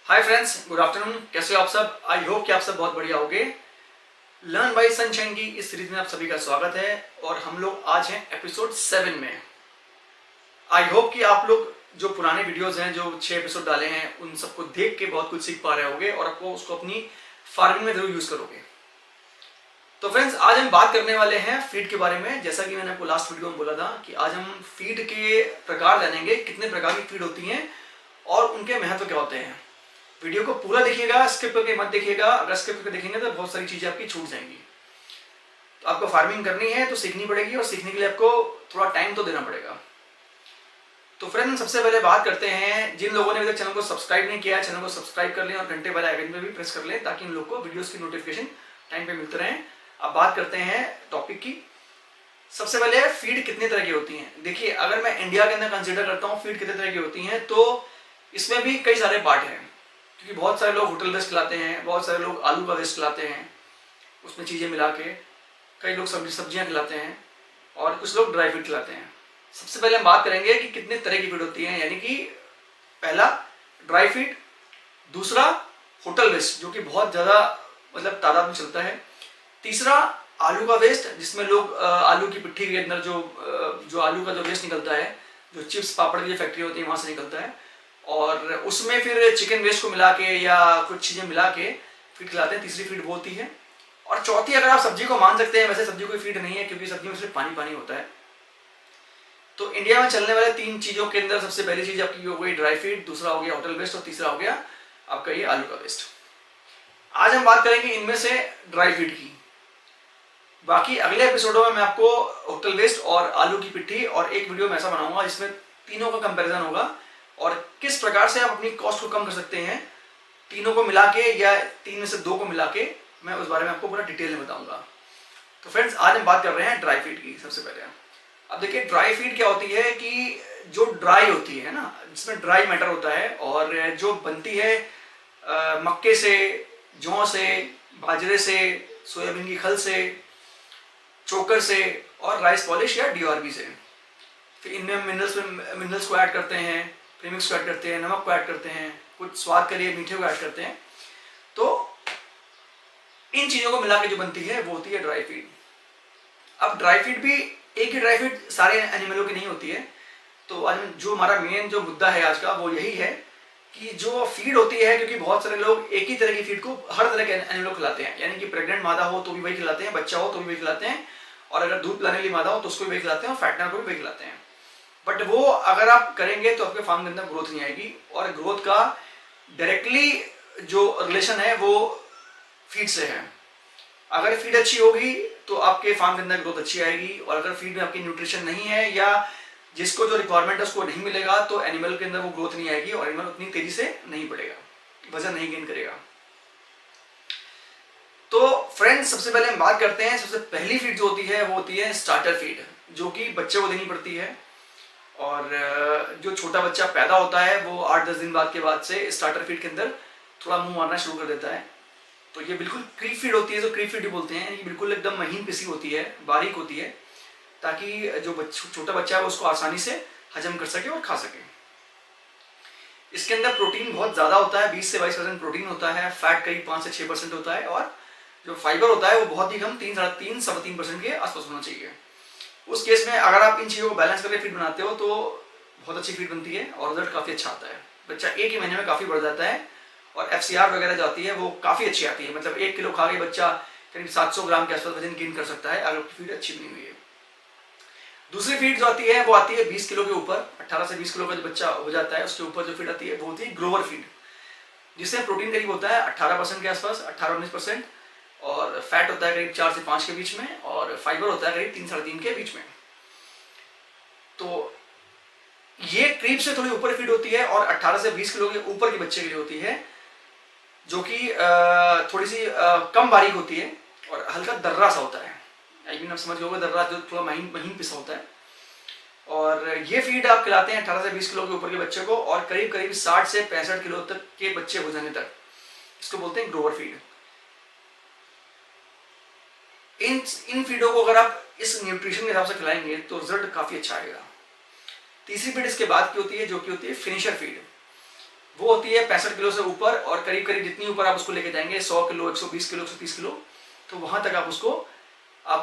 Hi friends, good afternoon. कैसे हो आप सब? आई होप कि आप सब बहुत बढ़िया होंगे। लर्न बाय सनशाइन की इस सीरीज में आप सभी का स्वागत है और हम लोग आज हैं एपिसोड 7 में। आई होप कि आप लोग जो पुराने वीडियोस हैं, जो 6 एपिसोड डाले हैं, उन सबको देख के बहुत कुछ सीख पा रहे होंगे और आपको उसको अपनी फार्मिंग में जरूर यूज करोगे। तो फ्रेंड्स, आज हम बात करने वाले हैं फीड के बारे में। जैसा कि मैंने आपको लास्ट वीडियो में बोला था कि आज हम फीड के प्रकार जानेंगे, कितने प्रकार की फीड होती हैं और उनके महत्व क्या होते हैं। वीडियो को पूरा देखिएगा, स्किप करके मत देखिएगा। अगर स्किप करके देखेंगे तो बहुत सारी चीजें आपकी छूट जाएंगी। तो आपको फार्मिंग करनी है तो सीखनी पड़ेगी और सीखने के लिए आपको थोड़ा टाइम तो देना पड़ेगा। तो फ्रेंड, सबसे पहले बात करते हैं, जिन लोगों ने अभी तक चैनल को सब्सक्राइब नहीं किया है, चैनल को सब्सक्राइब कर लें और घंटे वाले आइकन पे भी प्रेस कर लें ताकि इन लोग को वीडियोस की नोटिफिकेशन टाइम पे मिलते रहें। अब बात करते हैं टॉपिक की। सबसे पहले फीड कितने तरह की होती है। देखिए, अगर मैं इंडिया के अंदर कंसिडर करता हूँ फीड कितने तरह की होती है, तो इसमें भी कई सारे पार्ट हैं। क्योंकि बहुत सारे लोग होटल वेस्ट खिलाते हैं, बहुत सारे लोग आलू का वेस्ट खिलाते हैं उसमें चीज़ें मिला के, कई लोग सब्जियां खिलाते हैं और कुछ लोग ड्राई फीड खिलाते हैं। सबसे पहले हम बात करेंगे कि कितने तरह की फीड होती है। यानी कि पहला ड्राई फीड, दूसरा होटल वेस्ट जो कि बहुत ज़्यादा मतलब तादाद में चलता है, तीसरा आलू का वेस्ट जिसमें लोग आलू की पिट्ठी के अंदर जो आलू का जो वेस्ट निकलता है, जो चिप्स पापड़ की जो फैक्ट्री होती है वहाँ से निकलता है, और उसमें फिर चिकन वेस्ट को मिला के या कुछ चीज़ें मिला के फीड खिलाते हैं। तीसरी फीड वो होती है। और चौथी, अगर आप सब्जी को मान सकते हैं, वैसे सब्जी कोई फीड नहीं है क्योंकि सब्जी में सिर्फ पानी पानी होता है। तो इंडिया में चलने वाले 3 चीज़ों के अंदर सबसे पहली चीज़ आपकी हो गई ड्राई फीड, दूसरा हो गया होटल वेस्ट और तीसरा हो गया आपका ये आलू का वेस्ट। आज हम बात करेंगे इनमें से ड्राई फीड की। बाकी अगले एपिसोडों में मैं आपको होटल वेस्ट और आलू की पिट्ठी और एक वीडियो में ऐसा बनाऊंगा जिसमें तीनों का कंपैरिजन होगा और किस प्रकार से आप अपनी कॉस्ट को कम कर सकते हैं तीनों को मिला के या 3 में से 2 को मिला के। मैं उस बारे में आपको पूरा डिटेल में बताऊंगा। तो फ्रेंड्स, आज हम बात कर रहे हैं ड्राई फीड की। सबसे पहले अब देखिए, ड्राई फीड क्या होती है कि जो ड्राई होती है ना, जिसमें ड्राई मैटर होता है और जो बनती है मक्के से, जौ से, बाजरे से, सोयाबीन की खल से, चोकर से और राइस पॉलिश या डीआरबी से। फिर इनमें मिनरल्स को ऐड करते हैं, प्रीमिक्स को ऐड करते हैं, नमक को ऐड करते हैं, कुछ स्वाद के लिए मीठे को ऐड करते हैं। तो इन चीज़ों को मिला के जो बनती है वो होती है ड्राई फीड। अब ड्राई फीड भी एक ही ड्राई फीड सारे एनिमलों की नहीं होती है। तो आज जो हमारा मेन जो मुद्दा है आज का वो यही है कि जो फीड होती है, क्योंकि बहुत सारे लोग एक ही तरह की फीड को हर तरह के एनिमल खिलाते हैं। यानी कि प्रेग्नेंट मादा हो तो भी वही खिलाते हैं, बच्चा हो तो भी वही खिलाते हैं, और अगर दूध पिलाने वाली मादा हो तो उसको भी वही खिलाते हैं और फैटनर को भी वही खिलाते हैं। बट वो अगर आप करेंगे तो आपके फार्म के अंदर ग्रोथ नहीं आएगी, और ग्रोथ का डायरेक्टली जो रिलेशन है वो फीड से है। अगर फीड अच्छी होगी तो आपके फार्म के अंदर ग्रोथ अच्छी आएगी, और अगर फीड में आपकी न्यूट्रिशन नहीं है या जिसको जो रिक्वायरमेंट है उसको नहीं मिलेगा तो एनिमल के अंदर वो ग्रोथ नहीं आएगी और एनिमल उतनी तेजी से नहीं बढ़ेगा, वजन नहीं गेन करेगा। तो फ्रेंड्स, सबसे पहले हम बात करते हैं, सबसे पहली फीड जो होती है वो होती है स्टार्टर फीड, जो कि बच्चे को देनी पड़ती है। और जो छोटा बच्चा पैदा होता है वो 8-10 दिन बाद के बाद से स्टार्टर फीड के अंदर थोड़ा मुंह मारना शुरू कर देता है। तो ये बिल्कुल क्रीप फीड होती है, जो क्रीप फीड बोलते हैं। ये बिल्कुल एकदम महीन पिसी होती है, बारीक होती है, ताकि जो छोटा बच्चा है वो उसको आसानी से हजम कर सके और खा सके। इसके अंदर प्रोटीन बहुत ज़्यादा होता है, 20 से 22% प्रोटीन होता है, फैट करीब 5 से 6% होता है, और जो फाइबर होता है वो बहुत ही कम 3-3.5% के आसपास होना चाहिए। उस केस में अगर आप इन चीज़ों को बैलेंस करके फीड बनाते हो तो बहुत अच्छी फीड बनती है और रिजल्ट काफ़ी अच्छा आता है। बच्चा एक ही महीने में काफ़ी बढ़ जाता है और FCR वगैरह जो आती है वो काफ़ी अच्छी आती है। मतलब 1 किलो खा के बच्चा करीब 700 ग्राम के आसपास वजन गेन कर सकता है अगर फीड अच्छी बनी हुई है। दूसरी फीड जो आती है वो आती है 20 किलो के ऊपर। 18 से 20 किलो का जो बच्चा हो जाता है उसके ऊपर जो फीड आती है वो होती है ग्रोवर फीड, जिसमें प्रोटीन करीब होता है 18% के आसपास, 18-19%, और फैट होता है करीब 4 से 5 के बीच में, और फाइबर होता है करीब 3-3.5 के बीच में। तो ये क्रीप से थोड़ी ऊपर फीड होती है और 18 से 20 किलो के ऊपर के बच्चे के लिए होती है, जो कि थोड़ी सी कम बारीक होती है और हल्का दर्रा सा होता है। आई मीन आप समझ गए, दर्रा जो थोड़ा महीन पिसा होता है। और ये फीड आप खिलाते हैं 18 से 20 किलो के ऊपर के बच्चे को, और करीब 60 से 65 किलो तक के बच्चे हो जाने तक। इसको बोलते हैं ग्रोवर फीड। इन फीडों को अगर आप इस न्यूट्रिशन के हिसाब से खिलाएंगे तो रिजल्ट काफ़ी अच्छा आएगा। तीसरी फीड इसके बाद की होती है, जो कि होती है फिनिशर फीड। वो होती है 65 किलो से ऊपर, और करीब करीब जितनी ऊपर आप उसको लेके जाएंगे 100 किलो, 120 किलो, 130 किलो, तो वहां तक आप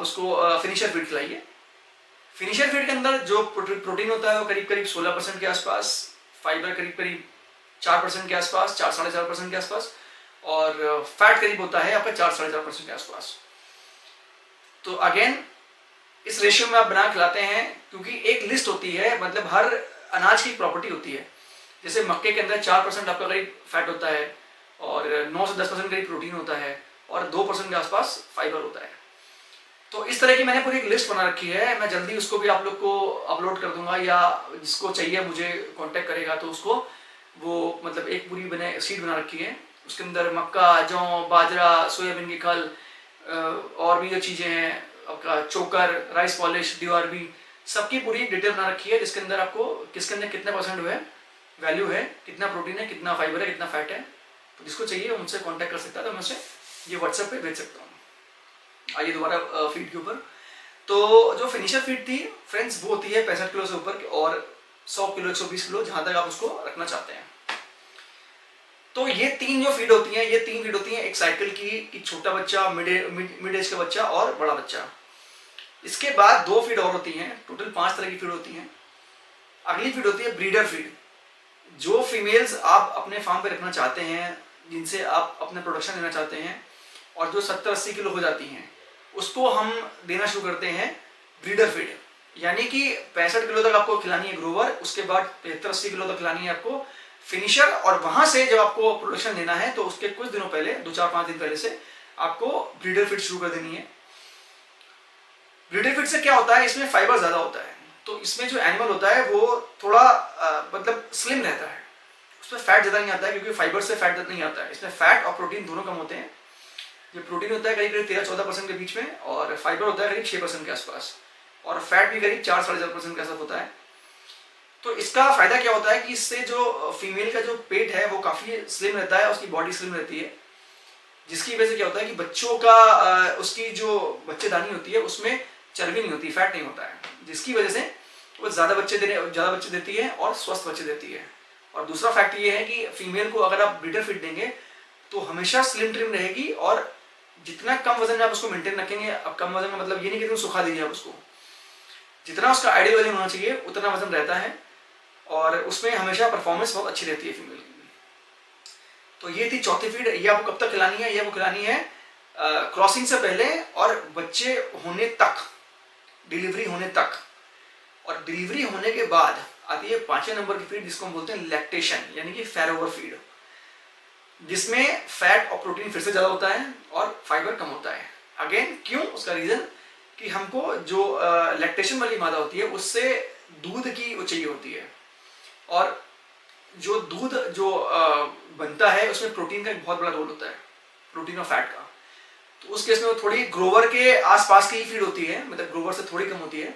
उसको फिनिशर फीड खिलाइए। फिनिशर फीड के अंदर जो प्रोटीन होता है वो करीब करीब 16% के आसपास, फाइबर करीब करीब 4% के आसपास, 4-4.5% के आसपास, और फैट करीब होता है आपका 4-4.5% के आसपास। तो अगेन इस रेशियो में आप बना खिलाते हैं, क्योंकि एक लिस्ट होती है, मतलब हर अनाज की प्रॉपर्टी होती है। जैसे मक्के के अंदर 4% आपका करीब फैट होता है, और 9 से 10% करीब प्रोटीन होता है, और 2% के आसपास फाइबर होता है। तो इस तरह की मैंने पूरी एक लिस्ट बना रखी है। मैं जल्दी उसको भी आप लोग को अपलोड कर दूंगा, या जिसको चाहिए मुझे कांटेक्ट करेगा तो उसको वो मतलब एक पूरी शीट बना रखी है। उसके अंदर मक्का, जौ, बाजरा, सोयाबीन की खल, और भी जो चीज़ें हैं, आपका चोकर, राइस पॉलिश, DRB, सबकी पूरी डिटेल बना रखी है, जिसके अंदर आपको किसके अंदर कितने % है, वैल्यू है, कितना प्रोटीन है, कितना फाइबर है, कितना फैट है। तो जिसको चाहिए वो मुझसे कांटेक्ट कर सकता है, तो मैं उसे ये व्हाट्सएप पे भेज सकता हूँ। आइए दोबारा फीड के ऊपर। तो जो फिनिशर फीड थी फ्रेंड्स, वो होती है 65 किलो से ऊपर, और 100 किलो, 120 किलो, जहाँ तक आप उसको रखना चाहते हैं। तो ये तीन जो फीड होती हैं, ये तीन फीड होती हैं एक साइकिल की, कि छोटा बच्चा, मिड एज का बच्चा और बड़ा बच्चा। इसके बाद 2 फीड और होती हैं, टोटल 5 तरह की फीड होती हैं। अगली फीड होती है ब्रीडर फीड। जो फीमेल्स आप अपने फार्म पे रखना चाहते हैं, जिनसे आप अपने प्रोडक्शन लेना चाहते हैं, और जो 70-80 किलो हो जाती हैं, उसको हम देना शुरू करते हैं ब्रीडर फीड। यानी कि 65 किलो तक आपको खिलानी है ग्रोवर, उसके बाद 75-80 किलो तक खिलानी है आपको फिनिशर, और वहां से जब आपको प्रोडक्शन लेना है तो उसके कुछ दिनों पहले, 2-4-5 दिन पहले से आपको ब्रीडर फीड शुरू कर देनी है। ब्रीडर फीड से क्या होता है, इसमें फाइबर ज्यादा होता है, तो इसमें जो एनिमल होता है वो थोड़ा मतलब स्लिम रहता है, उसमें फैट ज्यादा नहीं आता है, क्योंकि फाइबर से फैट नहीं आता है। इसमें फैट और प्रोटीन दोनों कम होते हैं। जो प्रोटीन होता है करीब करीब 13-14% के बीच में, और फाइबर होता है करीब 6% के आसपास, और फैट भी करीब 4-4.5% के आसपास होता है। तो इसका फायदा क्या होता है कि इससे जो फीमेल का जो पेट है वो काफी स्लिम रहता है, उसकी बॉडी स्लिम रहती है, जिसकी वजह से क्या होता है कि बच्चों का उसकी जो बच्चेदानी होती है उसमें चर्बी नहीं होती, फैट नहीं होता है, जिसकी वजह से वो ज़्यादा बच्चे देती है और स्वस्थ बच्चे देती है। और दूसरा फैक्ट ये है कि फीमेल को अगर आप ब्रीडर फीड देंगे तो हमेशा स्लिम ट्रिम रहेगी, और जितना कम वजन में आप उसको मेंटेन रखेंगे, अब कम वजन में मतलब ये नहीं कि तुम सुखा दीजिए आप उसको, जितना उसका आइडियल वजन होना चाहिए उतना वजन रहता है, और उसमें हमेशा परफॉर्मेंस बहुत अच्छी रहती है फीमेल की। तो ये थी चौथी फीड। ये आपको कब तक खिलानी है, ये आपको खिलानी है क्रॉसिंग से पहले और बच्चे होने तक, डिलीवरी होने तक। और डिलीवरी होने के बाद आती है 5वें नंबर की फीड, जिसको हम बोलते हैं लैक्टेशन, यानी कि फैरोवर फीड, जिसमें फैट और प्रोटीन फिर से ज्यादा होता है और फाइबर कम होता है। अगेन क्यों, उसका रीजन कि हमको जो लैक्टेशन वाली मादा होती है उससे दूध की वो चाहिए होती है, और जो दूध जो बनता है उसमें प्रोटीन का एक बहुत बड़ा रोल होता है, प्रोटीन और फैट का। तो उस केस में वो थोड़ी ग्रोवर के आसपास की ही फीड होती है, मतलब ग्रोवर से थोड़ी कम होती है,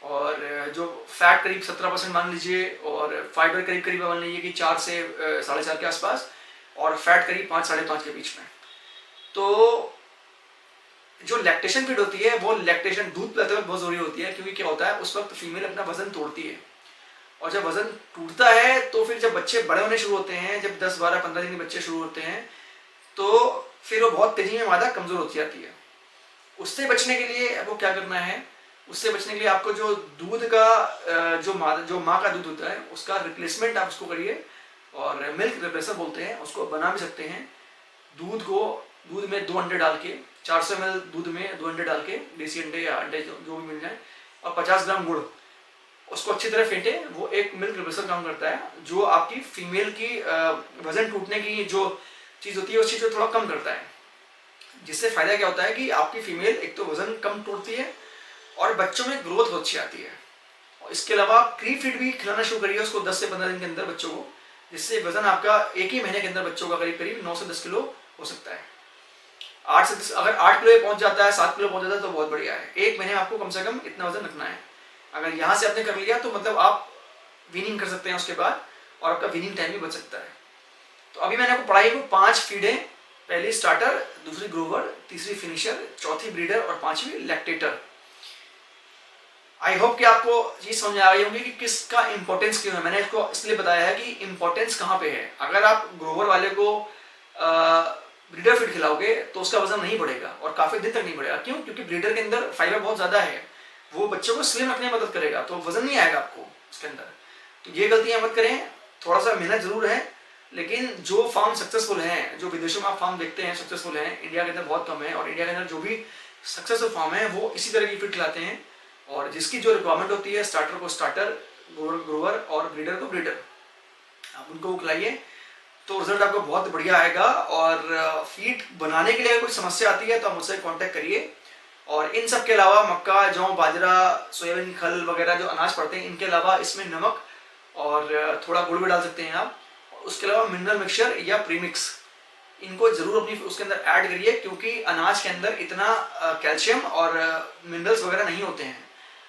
और जो फैट करीब 17% मान लीजिए, और फाइबर करीब करीब मान लीजिए कि 4 से 4.5 के आसपास, और फैट करीब 5-5.5 के बीच में। तो जो लैक्टेशन फीड होती है वो लैक्टेशन दूध पिलाते वक्त बहुत जरूरी होती है, क्योंकि क्या होता है उस वक्त फीमेल अपना वजन तोड़ती है, और जब वजन टूटता है तो फिर जब बच्चे बड़े होने शुरू होते हैं, जब 10-12-15 दिन के बच्चे शुरू होते हैं, तो फिर वो बहुत तेजी में मादा कमजोर होती जाती है। उससे बचने के लिए आपको क्या करना है, उससे बचने के लिए आपको जो दूध का जो माँ का दूध होता है उसका रिप्लेसमेंट आप उसको करिए, और मिल्क रिप्लेसर बोलते हैं उसको, बना भी सकते हैं। दूध में 2 अंडे डाल के, 400 ml दूध में 2 अंडे डाल के, देसी अंडे या अंडे जो भी मिल जाए, और 50 ग्राम गुड़, उसको अच्छी तरह फेंटे। वो एक मिल्क रिप्लेसर काम करता है, जो आपकी फीमेल की वजन टूटने की जो चीज़ होती है उस चीज़ को थोड़ा कम करता है, जिससे फायदा क्या होता है कि आपकी फीमेल एक तो वजन कम टूटती है और बच्चों में ग्रोथ बहुत अच्छी आती है। और इसके अलावा प्री फीड भी खिलाना शुरू करिए उसको 10 से 15 दिन के अंदर बच्चों को, जिससे वजन आपका एक ही महीने के अंदर बच्चों का करीब करीब 9 से 10 किलो हो सकता है। 8 से 10, अगर 8 किलो पहुंच जाता है, 7 किलो पहुंच जाता है तो बहुत बढ़िया है। एक महीने में आपको कम से कम इतना वजन रखना है। अगर यहाँ से आपने कर लिया तो मतलब आप वीनिंग कर सकते हैं उसके बाद, और आपका वीनिंग टाइम भी बच सकता है। तो अभी मैंने आपको पढ़ाई को 5 फीडें, पहली स्टार्टर, दूसरी ग्रोवर, तीसरी फिनिशर, चौथी ब्रीडर और 5वीं लैक्टेटर। आई होप कि आपको चीज समझ आ गई होगी कि किसका इंपॉर्टेंस क्यों है। मैंने इसको इसलिए बताया है कि इंपॉर्टेंस कहाँ पे है। अगर आप ग्रोवर वाले को ब्रीडर फीड खिलाओगे तो उसका वजन नहीं बढ़ेगा और काफी दिन तक नहीं बढ़ेगा। क्यों? क्योंकि ब्रीडर के अंदर फाइबर बहुत ज्यादा है, वो बच्चों को स्लिम रखने में मदद करेगा, तो वजन नहीं आएगा आपको उसके अंदर। तो ये गलतियां मत करें। थोड़ा सा मेहनत जरूर है, लेकिन जो फार्म सक्सेसफुल हैं, जो विदेशों में आप फार्म देखते हैं सक्सेसफुल हैं, इंडिया के अंदर बहुत कम है। और इंडिया के अंदर जो भी सक्सेसफुल फार्म है वो इसी तरह की फीड खिलाते हैं, और जिसकी जो रिक्वायरमेंट होती है, स्टार्टर को स्टार्टर, ग्रोवर और ब्रीडर को ब्रीडर, आप उनको खिलाइए तो रिजल्ट आपको बहुत बढ़िया आएगा। और फीड बनाने के लिए अगर कोई समस्या आती है तो आप मुझसे कांटेक्ट करिए। और इन सब के अलावा मक्का, जौ, बाजरा, सोयाबीन खल वगैरह जो अनाज पड़ते हैं, इनके अलावा इसमें नमक और थोड़ा गुड़ भी डाल सकते हैं आप। उसके अलावा मिनरल मिक्सचर या प्रीमिक्स, इनको जरूर अपनी उसके अंदर ऐड करिए, क्योंकि अनाज के अंदर इतना कैल्शियम और मिनरल्स वगैरह नहीं होते हैं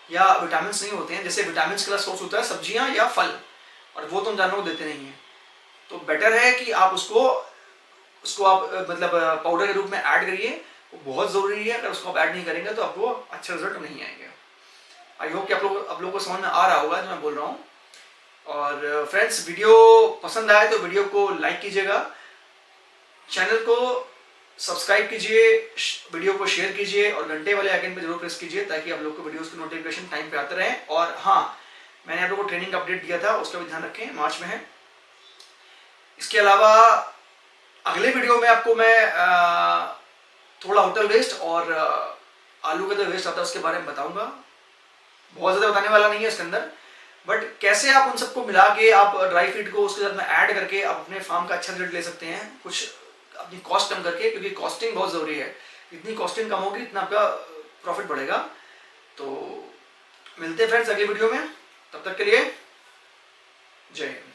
या विटामिन नहीं होते हैं। जैसे विटामिन का सोर्स होता है सब्जियां या फल, और वो तो हम जानवरों को देते नहीं हैं। तो बेटर है कि आप उसको आप मतलब पाउडर के रूप में ऐड करिए, वो बहुत ज़रूरी है। अगर उसको आप ऐड नहीं करेंगे तो आपको अच्छे रिजल्ट नहीं आएंगे। आई होप कि आप लोग को समझ में आ रहा होगा जो मैं बोल रहा हूँ। और फ्रेंड्स, वीडियो पसंद आए तो वीडियो को लाइक कीजिएगा, चैनल को सब्सक्राइब कीजिए, वीडियो को शेयर कीजिए और घंटे वाले आइकन पे जरूर प्रेस कीजिए, ताकि आप लोग को वीडियोस की नोटिफिकेशन टाइम पे आते रहे। और हाँ, मैंने आप लोगों को ट्रेनिंग अपडेट दिया था, उसका भी ध्यान रखें, मार्च में है। इसके अलावा अगले वीडियो में आपको मैं थोड़ा होटल वेस्ट और आलू का जो वेस्ट आता है उसके बारे में बताऊंगा। बहुत ज़्यादा बताने वाला नहीं है इसके अंदर, बट कैसे आप उन सबको मिला के आप ड्राई फीड को उसके साथ में ऐड करके आप अपने फार्म का अच्छा रिजल्ट ले सकते हैं, कुछ अपनी कॉस्ट कम करके, क्योंकि कॉस्टिंग बहुत ज़रूरी है। जितनी कॉस्टिंग कम होगी इतना आपका प्रॉफिट बढ़ेगा। तो मिलते हैं फ्रेंड्स अगले वीडियो में, तब तक के लिए जय हिंद।